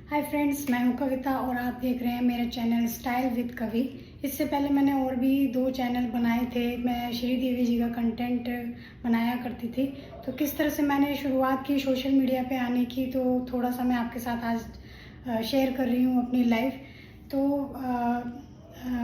Hi friends, मैं हूं कविता और आप देख रहे हैं मेरा चैनल स्टाइल विद कवि। इससे पहले मैंने और भी 2 चैनल बनाए थे। मैं श्रीदेवी जी का कंटेंट बनाया करती थी। तो किस तरह से मैंने शुरुआत की सोशल मीडिया पे आने की, तो थोड़ा सा मैं आपके साथ आज शेयर कर रही हूँ अपनी लाइफ। तो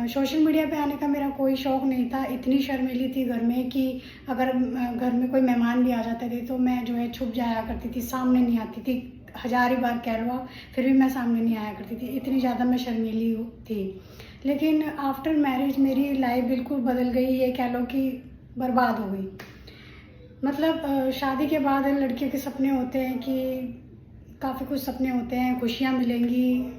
सोशल मीडिया पे आने का मेरा कोई शौक़ नहीं था। इतनी शर्मीली थी घर में कि अगर घर में कोई मेहमान भी आ जाते थे तो मैं जो है छुप जाया करती थी, सामने नहीं आती थी। हज़ार ही बार कह लो आप, फिर भी मैं सामने नहीं आया करती थी। इतनी ज़्यादा मैं शर्मीली थी। लेकिन आफ्टर मैरिज मेरी लाइफ बिल्कुल बदल गई। ये कह लो कि बर्बाद हो गई। मतलब शादी के बाद लड़कियों के सपने होते हैं कि काफ़ी कुछ सपने होते हैं, खुशियाँ मिलेंगी,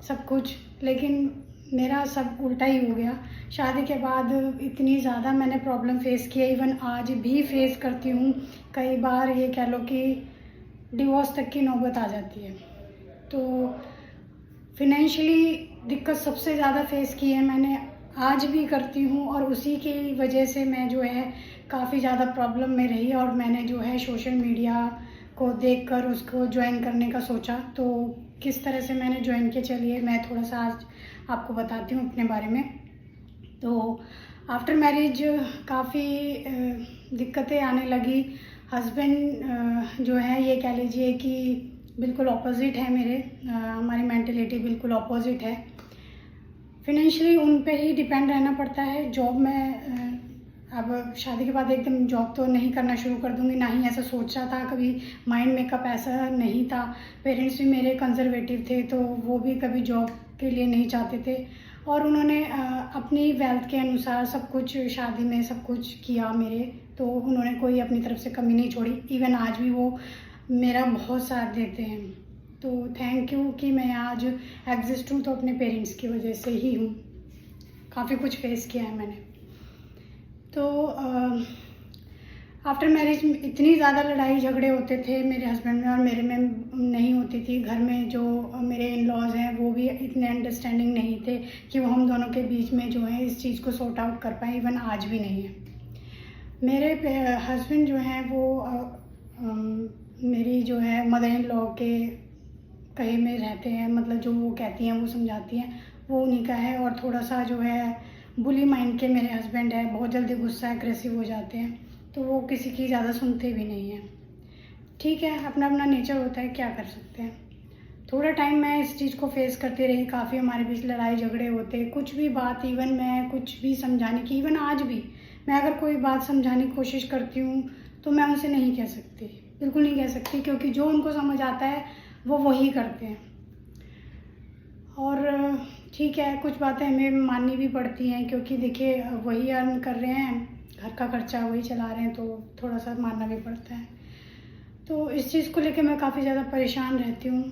सब कुछ। लेकिन मेरा सब उल्टा ही हो गया। शादी के बाद इतनी ज़्यादा मैंने प्रॉब्लम फेस की है, इवन आज भी फेस करती हूँ। कई बार ये कह लो कि डिवोर्स तक की नौबत आ जाती है। तो फिनेंशियली दिक्कत सबसे ज़्यादा फेस की है मैंने, आज भी करती हूँ। और उसी की वजह से मैं जो है काफ़ी ज़्यादा प्रॉब्लम में रही और मैंने जो है सोशल मीडिया को देखकर उसको ज्वाइन करने का सोचा। तो किस तरह से मैंने ज्वाइन किया, चलिए मैं थोड़ा सा आज आपको बताती हूँ अपने बारे में। तो आफ्टर मैरिज काफ़ी दिक्कतें आने लगी। हस्बैंड जो है ये कह लीजिए कि बिल्कुल ऑपोजिट है मेरे। हमारी मेंटलिटी बिल्कुल ऑपोजिट है। फिनेंशियली उन पे ही डिपेंड रहना पड़ता है। जॉब में अब शादी के बाद एकदम जॉब तो नहीं करना शुरू कर दूंगी, ना ही ऐसा सोचा था कभी। माइंड मेकअप ऐसा नहीं था। पेरेंट्स भी मेरे कंजर्वेटिव थे, तो वो भी कभी जॉब के लिए नहीं चाहते थे। और उन्होंने अपनी वेल्थ के अनुसार सब कुछ शादी में सब कुछ किया मेरे। तो उन्होंने कोई अपनी तरफ से कमी नहीं छोड़ी। इवन आज भी वो मेरा बहुत साथ देते हैं। तो थैंक यू कि मैं आज एग्जिस्ट हूँ, तो अपने पेरेंट्स की वजह से ही हूँ। काफ़ी कुछ फेस किया है मैंने। तो आफ्टर मैरिज इतनी ज़्यादा लड़ाई झगड़े होते थे मेरे हस्बैंड में और मेरे में नहीं होती थी। घर में जो मेरे इन लॉज हैं वो भी इतने अंडरस्टैंडिंग नहीं थे कि वो हम दोनों के बीच में जो है इस चीज़ को सॉर्ट आउट कर पाए। इवन आज भी नहीं है। मेरे हस्बैंड जो हैं वो मेरी जो है मदर इन लॉ के कहे में रहते हैं। मतलब जो वो कहती हैं वो समझाती हैं, वो उन्हीं का है। और थोड़ा सा जो है बुली माइंड के मेरे हस्बैंड है, बहुत जल्दी गुस्सा एग्रेसिव हो जाते हैं। तो वो किसी की ज़्यादा सुनते भी नहीं हैं। ठीक है, अपना अपना नेचर होता है, क्या कर सकते हैं। थोड़ा टाइम मैं इस चीज़ को फेस करती रही। काफ़ी हमारे बीच लड़ाई झगड़े होते, कुछ भी बात, इवन मैं कुछ भी समझाने की, इवन आज भी मैं अगर कोई बात समझाने की कोशिश करती हूँ तो मैं उनसे नहीं कह सकती, बिल्कुल नहीं कह सकती, क्योंकि जो उनको समझ आता है वो वही करते हैं। और ठीक है, कुछ बातें हमें माननी भी पड़ती हैं, क्योंकि देखिए वही अर्न कर रहे हैं, घर का खर्चा वही चला रहे हैं, तो थोड़ा सा मानना भी पड़ता है। तो इस चीज़ को लेकर मैं काफ़ी ज़्यादा परेशान रहती हूँ।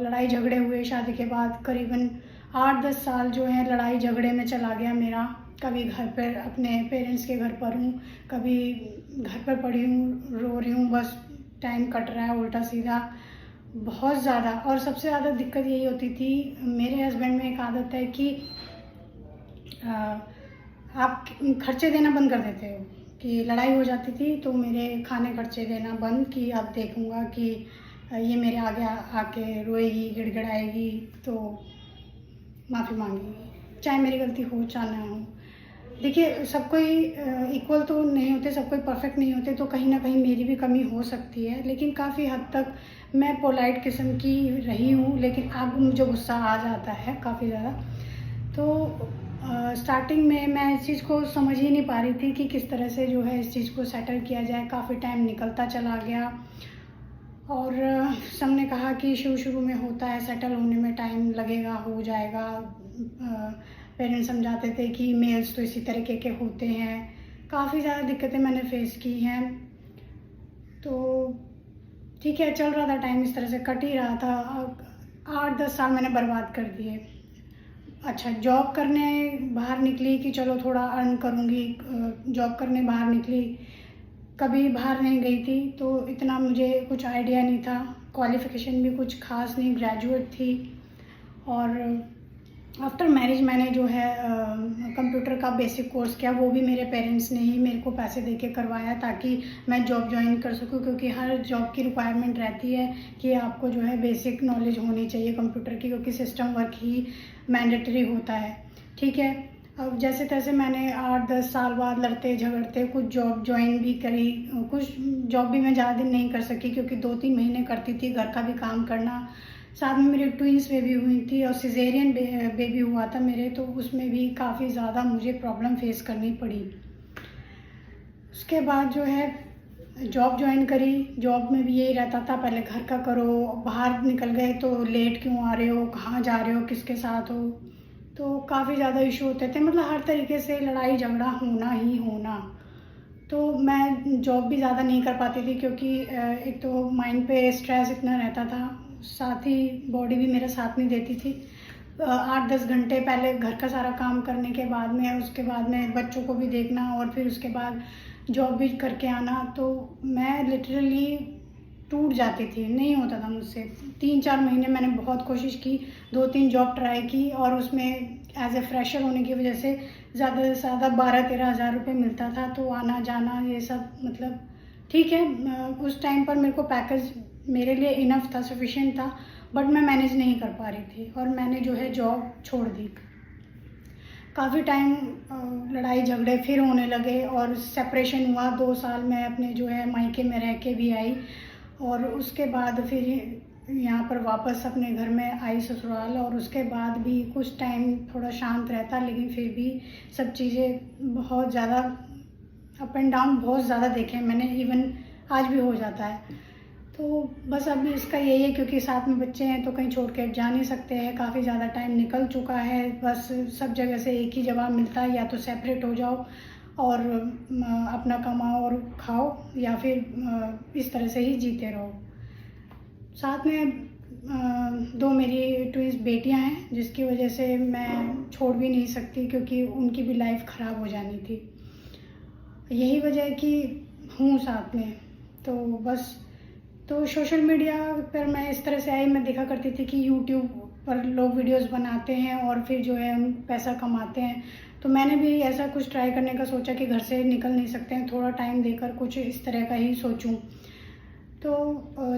लड़ाई झगड़े हुए शादी के बाद करीबन 8-10 साल जो है लड़ाई झगड़े में चला गया मेरा। कभी घर पर अपने पेरेंट्स के घर पर हूँ, कभी घर पर पड़ी हूँ, रो रही हूँ, बस टाइम कट रहा है उल्टा सीधा, बहुत ज़्यादा। और सबसे ज़्यादा दिक्कत यही होती थी, मेरे हस्बैंड में एक आदत है कि आप खर्चे देना बंद कर देते हो। कि लड़ाई हो जाती थी तो मेरे खाने खर्चे देना बंद, कि अब देखूँगा कि ये मेरे आगे आके रोएगी, गिड़गिड़ाएगी तो माफ़ी मांगेगी, चाहे मेरी गलती हो चाहे ना हो। देखिए सब कोई इक्वल तो नहीं होते, सब कोई परफेक्ट नहीं होते, तो कहीं ना कहीं मेरी भी कमी हो सकती है। लेकिन काफ़ी हद तक मैं पोलाइट किस्म की रही हूँ, लेकिन अब मुझे गुस्सा आ जाता है काफ़ी ज़्यादा। तो स्टार्टिंग में मैं इस चीज़ को समझ ही नहीं पा रही थी कि किस तरह से जो है इस चीज़ को सेटल किया जाए। काफ़ी टाइम निकलता चला गया और सबने कहा कि शुरू में होता है, सेटल होने में टाइम लगेगा, हो जाएगा। पेरेंट्स समझाते थे कि मेल्स तो इसी तरीके के होते हैं। काफ़ी ज़्यादा दिक्कतें मैंने फेस की हैं। तो ठीक है, चल रहा था टाइम, इस तरह से कट ही रहा था। 8-10 साल मैंने बर्बाद कर दिए। अच्छा, जॉब करने बाहर निकली कि चलो थोड़ा अर्न करूँगी, जॉब करने बाहर निकली। कभी बाहर नहीं गई थी तो इतना मुझे कुछ आइडिया नहीं था। क्वालिफ़िकेशन भी कुछ ख़ास नहीं, ग्रेजुएट थी। और आफ्टर मैरिज मैंने जो है कंप्यूटर का बेसिक कोर्स किया। वो भी मेरे पेरेंट्स ने ही मेरे को पैसे दे के करवाया ताकि मैं जॉब ज्वाइन कर सकूं, क्योंकि हर जॉब की रिक्वायरमेंट रहती है कि आपको जो है बेसिक नॉलेज होनी चाहिए कंप्यूटर की, क्योंकि सिस्टम वर्क ही मैंडेटरी होता है। ठीक है, अब जैसे तैसे मैंने 8-10 साल बाद लड़ते झगड़ते कुछ जॉब ज्वाइन भी करी। कुछ जॉब भी मैं ज़्यादा दिन नहीं कर सकी, क्योंकि 2-3 महीने करती थी, घर का भी काम करना। साथ में मेरी ट्विंस बेबी हुई थी और सिजेरियन बेबी हुआ था मेरे, तो उसमें भी काफ़ी ज़्यादा मुझे प्रॉब्लम फेस करनी पड़ी। उसके बाद जो है जॉब ज्वाइन करी। जॉब में भी यही रहता था, पहले घर का करो, बाहर निकल गए तो लेट क्यों आ रहे हो, कहाँ जा रहे हो, किसके साथ हो, तो काफ़ी ज़्यादा इशू होते थे। मतलब हर तरीके से लड़ाई झगड़ा होना ही होना। तो मैं जॉब भी ज़्यादा नहीं कर पाती थी, क्योंकि एक तो माइंड पे स्ट्रेस इतना रहता था, साथ ही बॉडी भी मेरा साथ नहीं देती थी। 8-10 घंटे पहले घर का सारा काम करने के बाद में, उसके बाद में बच्चों को भी देखना और फिर उसके बाद जॉब भी करके आना, तो मैं लिटरली टूट जाती थी, नहीं होता था मुझसे। 3-4 महीने मैंने बहुत कोशिश की, 2-3 जॉब ट्राई की, और उसमें एज ए फ्रेशर होने की वजह से ज़्यादा से ज़्यादा 12-13 हज़ार रुपये मिलता था। तो आना जाना ये सब मतलब ठीक है, उस टाइम पर मेरे को पैकेज मेरे लिए इनफ था, सफिशिएंट था, बट मैं मैनेज नहीं कर पा रही थी और मैंने जो है जॉब छोड़ दी। काफ़ी टाइम लड़ाई झगड़े फिर होने लगे और सेपरेशन हुआ। 2 साल मैं अपने जो है मायके में रह के भी आई, और उसके बाद फिर यहाँ पर वापस अपने घर में आई ससुराल, और उसके बाद भी कुछ टाइम थोड़ा शांत रहता, लेकिन फिर भी सब चीज़ें बहुत ज़्यादा अप एंड डाउन बहुत ज़्यादा देखे हैं मैंने, इवन आज भी हो जाता है। तो बस अभी इसका यही है, क्योंकि साथ में बच्चे हैं तो कहीं छोड़ के जा नहीं सकते हैं, काफ़ी ज़्यादा टाइम निकल चुका है। बस सब जगह से एक ही जवाब मिलता है, या तो सेपरेट हो जाओ और अपना कमाओ और खाओ, या फिर इस तरह से ही जीते रहो। साथ में 2 मेरी ट्विंस बेटियां हैं, जिसकी वजह से मैं छोड़ भी नहीं सकती, क्योंकि उनकी भी लाइफ ख़राब हो जानी थी। यही वजह है कि हूँ साथ में। तो बस, तो सोशल मीडिया पर मैं इस तरह से आई, मैं देखा करती थी कि यूट्यूब पर लोग वीडियोस बनाते हैं और फिर जो है हम पैसा कमाते हैं। तो मैंने भी ऐसा कुछ ट्राई करने का सोचा कि घर से निकल नहीं सकते हैं, थोड़ा टाइम देकर कुछ इस तरह का ही सोचूं। तो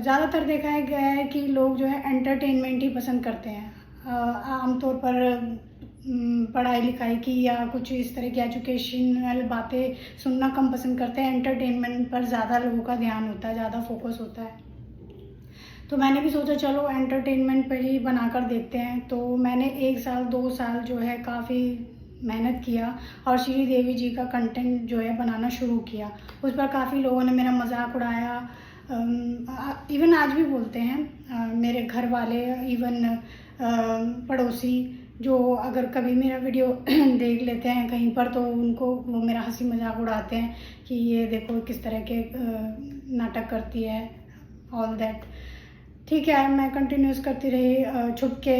ज़्यादातर देखा गया है कि लोग जो है एंटरटेनमेंट ही पसंद करते हैं। आमतौर पर पढ़ाई लिखाई की या कुछ इस तरह की एजुकेशनल बातें सुनना कम पसंद करते हैं, एंटरटेनमेंट पर ज़्यादा लोगों का ध्यान होता है, ज़्यादा फोकस होता है। तो मैंने भी सोचा चलो एंटरटेनमेंट पर ही बनाकर देखते हैं। तो मैंने 1 साल 2 साल जो है काफ़ी मेहनत किया और श्री देवी जी का कंटेंट जो है बनाना शुरू किया। उस पर काफ़ी लोगों ने मेरा मजाक उड़ाया, इवन आज भी बोलते हैं मेरे घर वाले, इवन पड़ोसी, जो अगर कभी मेरा वीडियो देख लेते हैं कहीं पर तो उनको वो मेरा हंसी मजाक उड़ाते हैं कि ये देखो किस तरह के नाटक करती है, ऑल दैट। ठीक है, मैं कंटिन्यूस करती रही, छुप के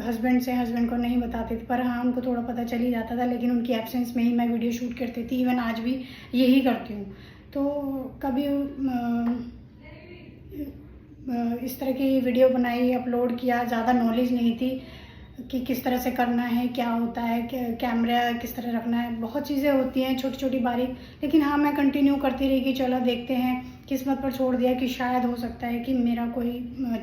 हस्बैंड को नहीं बताती थी, पर हाँ उनको थोड़ा पता चल ही जाता था, लेकिन उनकी एब्सेंस में ही मैं वीडियो शूट करती थी। इवन आज भी यही करती हूँ। तो कभी इस तरह की वीडियो बनाई, अपलोड किया, ज़्यादा नॉलेज नहीं थी कि किस तरह से करना है, क्या होता है, कैमरा किस तरह रखना है, बहुत चीज़ें होती हैं छोटी छोटी बारीक। लेकिन हाँ मैं कंटिन्यू करती रही कि चलो देखते हैं, किस्मत पर छोड़ दिया कि शायद हो सकता है कि मेरा कोई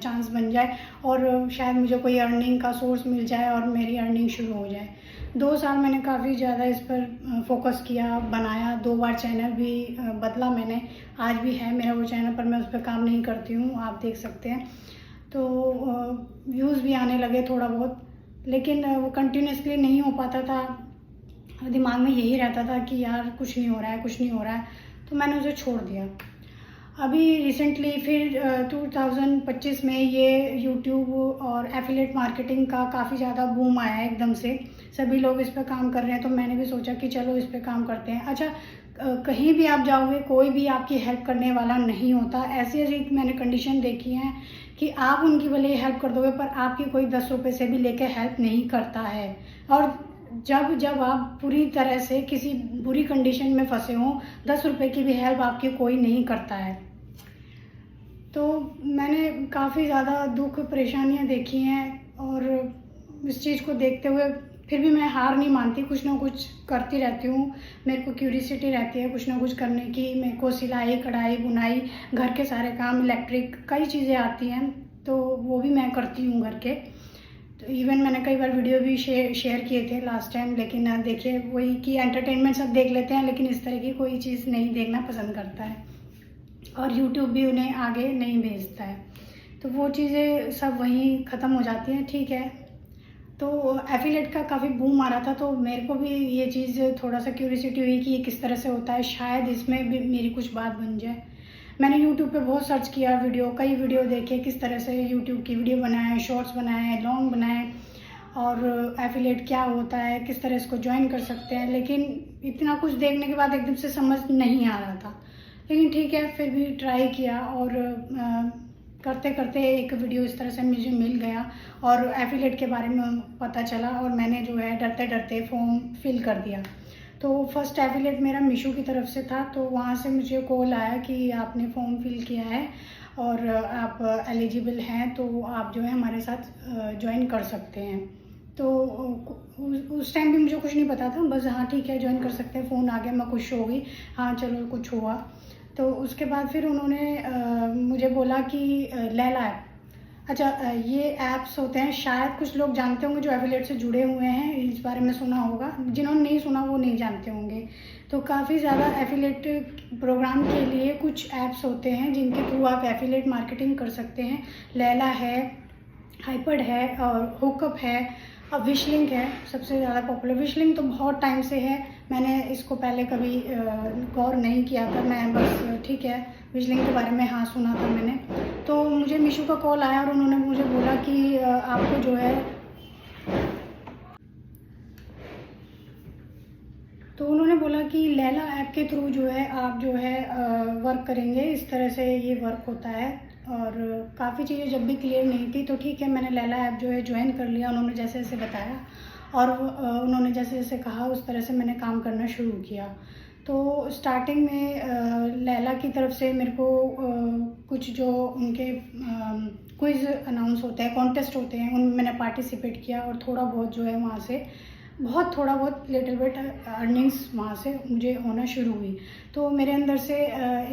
चांस बन जाए और शायद मुझे कोई अर्निंग का सोर्स मिल जाए और मेरी अर्निंग शुरू हो जाए। 2 साल मैंने काफ़ी ज़्यादा इस पर फोकस किया, बनाया, 2 बार चैनल भी बदला मैंने, आज भी है मेरा वो चैनल, पर मैं उस पर काम नहीं करती हूँ, आप देख सकते हैं। तो व्यूज़ भी आने लगे थोड़ा बहुत, लेकिन वो कंटिन्यूसली नहीं हो पाता था। दिमाग में यही रहता था कि यार कुछ नहीं हो रहा है, कुछ नहीं हो रहा है, तो मैंने उसे छोड़ दिया। अभी रिसेंटली फिर 2025 में ये यूट्यूब और एफिलिएट मार्केटिंग का काफ़ी ज़्यादा बूम आया है एकदम से, सभी लोग इस पर काम कर रहे हैं, तो मैंने भी सोचा कि चलो इस पर काम करते हैं। अच्छा, कहीं भी आप जाओगे कोई भी आपकी हेल्प करने वाला नहीं होता। ऐसी ऐसी मैंने कंडीशन देखी है कि आप उनकी भले हेल्प कर दोगे, पर आपकी कोई 10 रुपये से भी लेके हेल्प नहीं करता है। और जब आप पूरी तरह से किसी बुरी कंडीशन में फंसे हो, 10 रुपये की भी हेल्प आपकी कोई नहीं करता है। तो मैंने काफ़ी ज़्यादा दुख परेशानियां देखी हैं और इस चीज़ को देखते हुए फिर भी मैं हार नहीं मानती, कुछ ना कुछ करती रहती हूँ। मेरे को क्यूरियोसिटी रहती है कुछ ना कुछ करने की। मेरे को सिलाई, कढ़ाई, बुनाई, घर के सारे काम, इलेक्ट्रिक कई चीज़ें आती हैं, तो वो भी मैं करती हूँ घर के। तो इवन मैंने कई बार वीडियो भी शेयर किए थे लास्ट टाइम, लेकिन देखिए वही कि एंटरटेनमेंट सब देख लेते हैं, लेकिन इस तरह की कोई चीज़ नहीं देखना पसंद करता है, और यूट्यूब भी उन्हें आगे नहीं भेजता है। तो वो चीज़ें सब वहीं ख़त्म हो जाती हैं। ठीक है, तो एफिलेट का काफ़ी बूम आ रहा था, तो मेरे को भी ये चीज़ थोड़ा सा क्यूरियोसिटी हुई कि ये किस तरह से होता है, शायद इसमें भी मेरी कुछ बात बन जाए। मैंने यूट्यूब पे बहुत सर्च किया, कई वीडियो देखे किस तरह से यूट्यूब की वीडियो बनाए, शॉर्ट्स बनाए, लॉन्ग बनाए, और एफिलेट क्या होता है, किस तरह इसको ज्वाइन कर सकते हैं। लेकिन इतना कुछ देखने के बाद एकदम से समझ नहीं आ रहा था, लेकिन ठीक है फिर भी ट्राई किया, और करते करते एक वीडियो इस तरह से मुझे मिल गया और एफिलेट के बारे में पता चला, और मैंने जो है डरते डरते फॉर्म फिल कर दिया। तो फर्स्ट एफिलेट मेरा मीशो की तरफ से था, तो वहाँ से मुझे कॉल आया कि आपने फॉर्म फिल किया है और आप एलिजिबल हैं, तो आप जो है हमारे साथ ज्वाइन कर सकते हैं। तो उस टाइम भी मुझे कुछ नहीं पता था, बस हाँ ठीक है ज्वाइन कर सकते हैं। फ़ोन आ गया, मैं खुश हो गई, हाँ चलो कुछ हुआ। तो उसके बाद फिर उन्होंने मुझे बोला कि लैला ऐप, अच्छा ये ऐप्स होते हैं, शायद कुछ लोग जानते होंगे जो एफिलेट से जुड़े हुए हैं, इस बारे में सुना होगा, जिन्होंने नहीं सुना वो नहीं जानते होंगे। तो काफ़ी ज़्यादा एफिलेट प्रोग्राम के लिए कुछ ऐप्स होते हैं जिनके थ्रू आप एफिलेट मार्केटिंग कर सकते हैं। लैला है, हाइपर्ड है, और हुकअप है, अब विशलिंक है सबसे ज़्यादा पॉपुलर। विशलिंक तो बहुत टाइम से है, मैंने इसको पहले कभी गौर नहीं किया था, मैं बस ठीक है विशलिंक के बारे में हाँ सुना था मैंने। तो मुझे मीशो का कॉल आया और उन्होंने मुझे बोला कि आपको जो है, तो उन्होंने बोला कि लैला ऐप के थ्रू जो है आप जो है वर्क करेंगे, इस तरह से ये वर्क होता है। और काफ़ी चीज़ें जब भी क्लियर नहीं थी, तो ठीक है मैंने लैला ऐप जो है ज्वाइन कर लिया, उन्होंने जैसे जैसे बताया और उन्होंने जैसे जैसे कहा उस तरह से मैंने काम करना शुरू किया। तो स्टार्टिंग में लैला की तरफ से मेरे को कुछ जो उनके क्विज़ अनाउंस होते हैं, कॉन्टेस्ट होते हैं, उनमें मैंने पार्टिसिपेट किया, और थोड़ा बहुत जो है वहाँ से थोड़ा बहुत लिटिल बिट अर्निंग्स वहाँ से मुझे होना शुरू हुई। तो मेरे अंदर से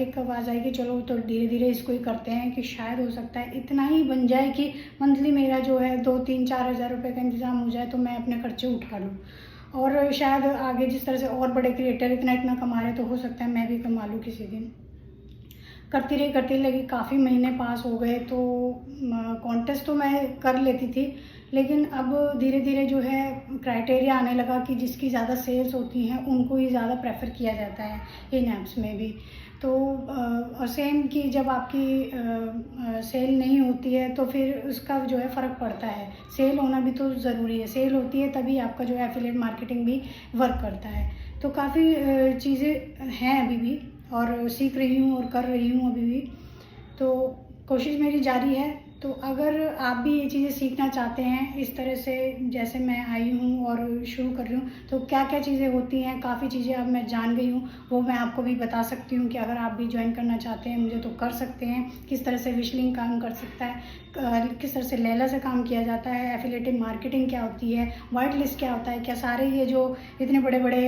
एक आवाज़ आई कि चलो तो धीरे धीरे इसको ही करते हैं, कि शायद हो सकता है इतना ही बन जाए कि मंथली मेरा जो है 2-3-4 हज़ार रुपये का इंतज़ाम हो जाए, तो मैं अपने खर्चे उठा लूँ। और शायद आगे जिस तरह से और बड़े क्रिएटर इतना कमा रहे, तो हो सकता है मैं भी कमा लूँ किसी दिन। करती लगी, काफ़ी महीने पास हो गए, तो कॉन्टेस्ट तो मैं कर लेती थी, लेकिन अब धीरे धीरे जो है क्राइटेरिया आने लगा कि जिसकी ज़्यादा सेल्स होती हैं उनको ही ज़्यादा प्रेफर किया जाता है इन ऐप्स में भी। तो और सेम कि जब आपकी सेल नहीं होती है तो फिर उसका जो है फ़र्क पड़ता है। सेल होना भी तो ज़रूरी है, सेल होती है तभी आपका जो है एफिलिएट मार्केटिंग भी वर्क करता है। तो काफ़ी चीज़ें हैं अभी भी, और सीख रही हूँ और कर रही हूँ अभी भी, तो कोशिश मेरी जारी है। तो अगर आप भी ये चीज़ें सीखना चाहते हैं इस तरह से जैसे मैं आई हूँ और शुरू कर रही हूँ, तो क्या क्या चीज़ें होती हैं, काफ़ी चीज़ें अब मैं जान गई हूँ, वो मैं आपको भी बता सकती हूँ कि अगर आप भी ज्वाइन करना चाहते हैं मुझे तो कर सकते हैं। किस तरह से विशलिंग काम कर सकता है, किस तरह से लैला से काम किया जाता है, एफिलिएटिव मार्केटिंग क्या होती है, वाइट लिस्ट क्या होता है, क्या सारे ये जो इतने बड़े बड़े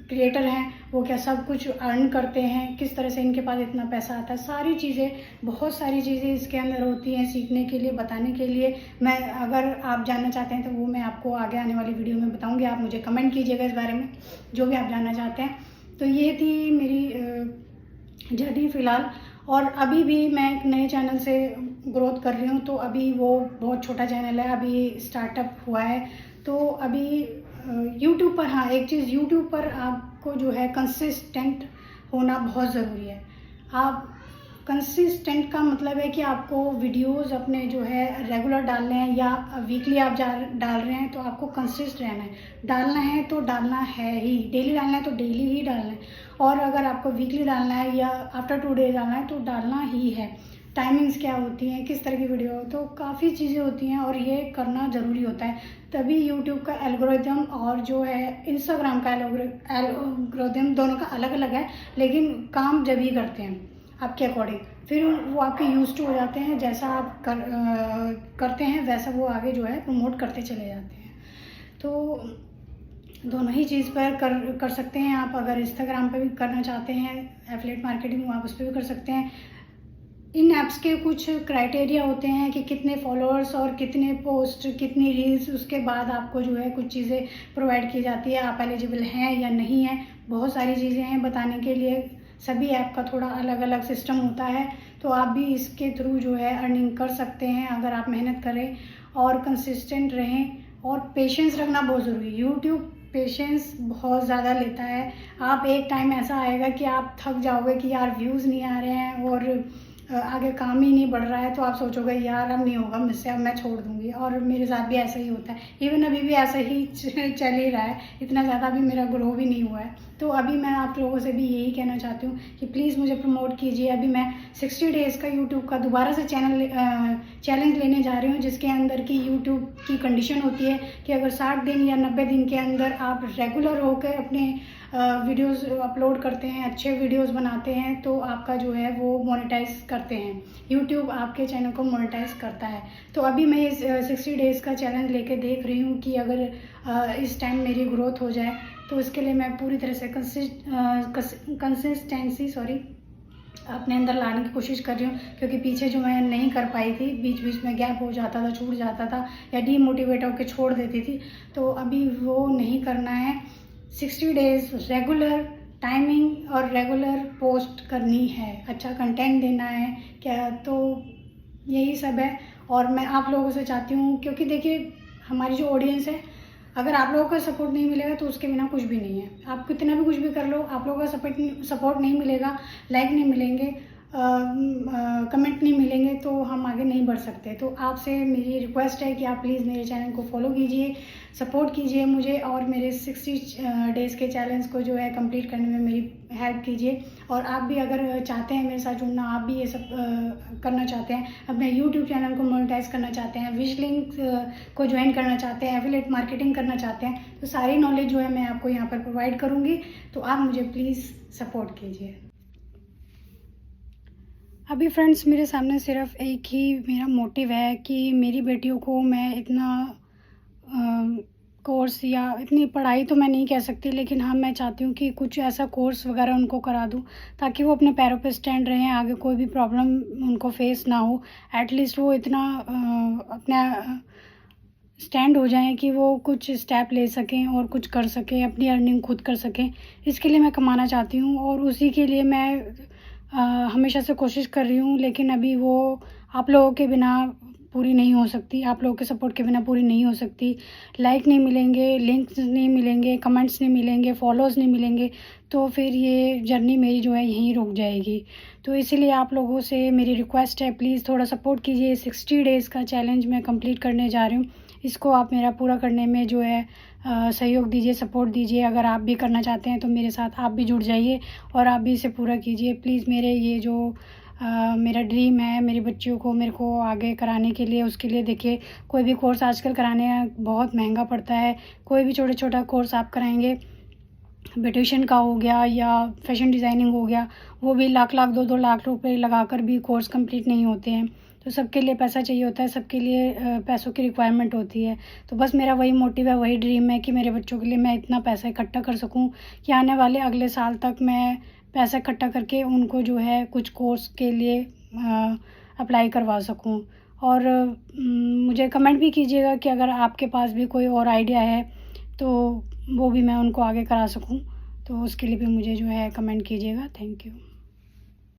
क्रिएटर हैं वो क्या सब कुछ अर्न करते हैं, किस तरह से इनके पास इतना पैसा आता है, सारी चीज़ें, बहुत सारी चीज़ें इसके अंदर होती हैं सीखने के लिए, बताने के लिए। मैं अगर आप जानना चाहते हैं तो वो मैं आपको आगे आने वाली वीडियो में बताऊंगी। आप मुझे कमेंट कीजिएगा इस बारे में जो भी आप जानना चाहते हैं। तो ये थी मेरी जर्नी फ़िलहाल, और अभी भी मैं एक नए चैनल से ग्रोथ कर रही हूँ। तो अभी वो बहुत छोटा चैनल है, अभी स्टार्टअप हुआ है। तो अभी यूट्यूब पर, हाँ एक चीज़, यूट्यूब पर आपको जो है कंसिस्टेंट होना बहुत ज़रूरी है। आप कंसिस्टेंट का मतलब है कि आपको वीडियोस अपने जो है रेगुलर डालने हैं, या वीकली आप डाल रहे हैं तो आपको कंसिस्ट रहना है। डालना है तो डालना है ही, डेली डालना है तो डेली ही डालना है, और अगर आपको वीकली डालना है या आफ्टर 2 डेज डालना है तो डालना ही है। टाइमिंग्स क्या होती हैं, किस तरह की वीडियो, तो काफ़ी चीज़ें होती हैं और ये करना ज़रूरी होता है। तभी यूट्यूब का एल्गोरिदम और जो है इंस्टाग्राम का एल्गोरिदम दोनों का अलग अलग है, लेकिन काम जब ही करते हैं आपके अकॉर्डिंग। फिर वो आपके यूज्ड टू हो जाते हैं, जैसा आप करते हैं वैसा वो आगे जो है प्रमोट करते चले जाते हैं। तो दोनों ही चीज़ पर कर सकते हैं आप। अगर इंस्टाग्राम पे भी करना चाहते हैं एफिलिएट मार्केटिंग, आप उस पर भी कर सकते हैं। इन ऐप्स के कुछ क्राइटेरिया होते हैं कि कितने फॉलोअर्स और कितने पोस्ट, कितनी रील्स, उसके बाद आपको जो है कुछ चीज़ें प्रोवाइड की जाती है, आप एलिजिबल हैं या नहीं हैं। बहुत सारी चीज़ें हैं बताने के लिए, सभी ऐप का थोड़ा अलग अलग सिस्टम होता है। तो आप भी इसके थ्रू जो है अर्निंग कर सकते हैं अगर आप मेहनत करें और कंसिस्टेंट रहें, और पेशेंस रखना बहुत ज़रूरी है। यूट्यूब पेशेंस बहुत ज़्यादा लेता है। आप एक टाइम ऐसा आएगा कि आप थक जाओगे कि यार व्यूज़ नहीं आ रहे हैं और आगे काम ही नहीं बढ़ रहा है, तो आप सोचोगे यार अब नहीं होगा मुझसे, अब मैं छोड़ दूंगी। और मेरे साथ भी ऐसा ही होता है, इवन अभी भी ऐसा ही चल ही रहा है, इतना ज़्यादा भी मेरा ग्रो भी नहीं हुआ है। तो अभी मैं आप लोगों से भी यही कहना चाहती हूँ कि प्लीज़ मुझे प्रमोट कीजिए। अभी मैं 60 डेज़ का यूट्यूब का दोबारा से चैलेंज लेने जा रही हूँ, जिसके अंदर की यूट्यूब की कंडीशन होती है कि अगर 60 दिन या 90 दिन के अंदर आप रेगुलर होकर अपने वीडियोस अपलोड करते हैं, अच्छे वीडियोस बनाते हैं, तो आपका जो है वो मोनेटाइज करते हैं, यूट्यूब आपके चैनल को मोनेटाइज करता है। तो अभी मैं इस 60 डेज़ का चैलेंज लेके देख रही हूँ कि अगर इस टाइम मेरी ग्रोथ हो जाए, तो इसके लिए मैं पूरी तरह से कंसिस्टेंसी अपने अंदर लाने की कोशिश कर रही हूँ। क्योंकि पीछे जो मैं नहीं कर पाई थी, बीच बीच में गैप हो जाता था, छूट जाता था या डीमोटिवेट होकर छोड़ देती थी, तो अभी वो नहीं करना है। 60 डेज़ रेगुलर टाइमिंग और रेगुलर पोस्ट करनी है, अच्छा कंटेंट देना है क्या, तो यही सब है। और मैं आप लोगों से चाहती हूँ, क्योंकि देखिए हमारी जो ऑडियंस है, अगर आप लोगों का सपोर्ट नहीं मिलेगा तो उसके बिना कुछ भी नहीं है। आप कितना भी कुछ भी कर लो, आप लोगों का सपोर्ट नहीं मिलेगा, लाइक नहीं मिलेंगे, कमेंट नहीं मिलेंगे, तो हम आगे नहीं बढ़ सकते। तो आपसे मेरी रिक्वेस्ट है कि आप प्लीज़ मेरे चैनल को फॉलो कीजिए, सपोर्ट कीजिए मुझे, और मेरे 60 डेज़ के चैलेंज को जो है कंप्लीट करने में मेरी हेल्प कीजिए। और आप भी अगर चाहते हैं मेरे साथ जुड़ना, आप भी ये सब करना चाहते हैं, अपने यूट्यूब चैनल को मोनेटाइज करना चाहते हैं, विश लिंक को ज्वाइन करना चाहते हैं, एफिलिएट मार्केटिंग करना चाहते हैं, तो सारी नॉलेज जो है मैं आपको यहाँ पर प्रोवाइड करूँगी। तो आप मुझे प्लीज़ सपोर्ट कीजिए। अभी फ्रेंड्स मेरे सामने सिर्फ एक ही मेरा मोटिव है कि मेरी बेटियों को मैं इतना कोर्स या इतनी पढ़ाई तो मैं नहीं कह सकती, लेकिन हाँ मैं चाहती हूँ कि कुछ ऐसा कोर्स वगैरह उनको करा दूँ ताकि वो अपने पैरों पे स्टैंड रहें, आगे कोई भी प्रॉब्लम उनको फेस ना हो। एटलीस्ट वो इतना अपना स्टैंड हो जाएं कि वो कुछ स्टेप ले सकें और कुछ कर सकें, अपनी अर्निंग खुद कर सकें। इसके लिए मैं कमाना चाहती हूँ और उसी के लिए मैं हमेशा से कोशिश कर रही हूँ, लेकिन अभी वो आप लोगों के बिना पूरी नहीं हो सकती, आप लोगों के सपोर्ट के बिना पूरी नहीं हो सकती। लाइक नहीं मिलेंगे, लिंक्स नहीं मिलेंगे, कमेंट्स नहीं मिलेंगे, फॉलोज़ नहीं मिलेंगे, तो फिर ये जर्नी मेरी जो है यहीं रुक जाएगी। तो इसीलिए आप लोगों से मेरी रिक्वेस्ट है, प्लीज़ थोड़ा सपोर्ट कीजिए। 60 डेज़ का चैलेंज मैं कंप्लीट करने जा रही हूँ, इसको आप मेरा पूरा करने में जो है सहयोग दीजिए, सपोर्ट दीजिए। अगर आप भी करना चाहते हैं तो मेरे साथ आप भी जुड़ जाइए और आप भी इसे पूरा कीजिए प्लीज़। मेरे ये जो मेरा ड्रीम है मेरी बच्चियों को मेरे को आगे कराने के लिए, उसके लिए देखिए कोई भी कोर्स आजकल कराने बहुत महंगा पड़ता है। कोई भी छोटा कोर्स आप कराएंगे, ब्यूटिशियन का हो गया या फैशन डिज़ाइनिंग हो गया, वो भी लाख 2-2 लाख रुपए लगाकर भी कोर्स कंप्लीट नहीं होते हैं। तो सबके लिए पैसा चाहिए होता है, सबके लिए पैसों की रिक्वायरमेंट होती है। तो बस मेरा वही मोटिव है, वही ड्रीम है कि मेरे बच्चों के लिए मैं इतना पैसा इकट्ठा कर सकूं कि आने वाले अगले साल तक मैं पैसा इकट्ठा करके उनको जो है कुछ कोर्स के लिए अप्लाई करवा सकूं। और मुझे कमेंट भी कीजिएगा कि अगर आपके पास भी कोई और आइडिया है तो वो भी मैं उनको आगे करा सकूं, तो उसके लिए भी मुझे जो है कमेंट कीजिएगा। Thank you.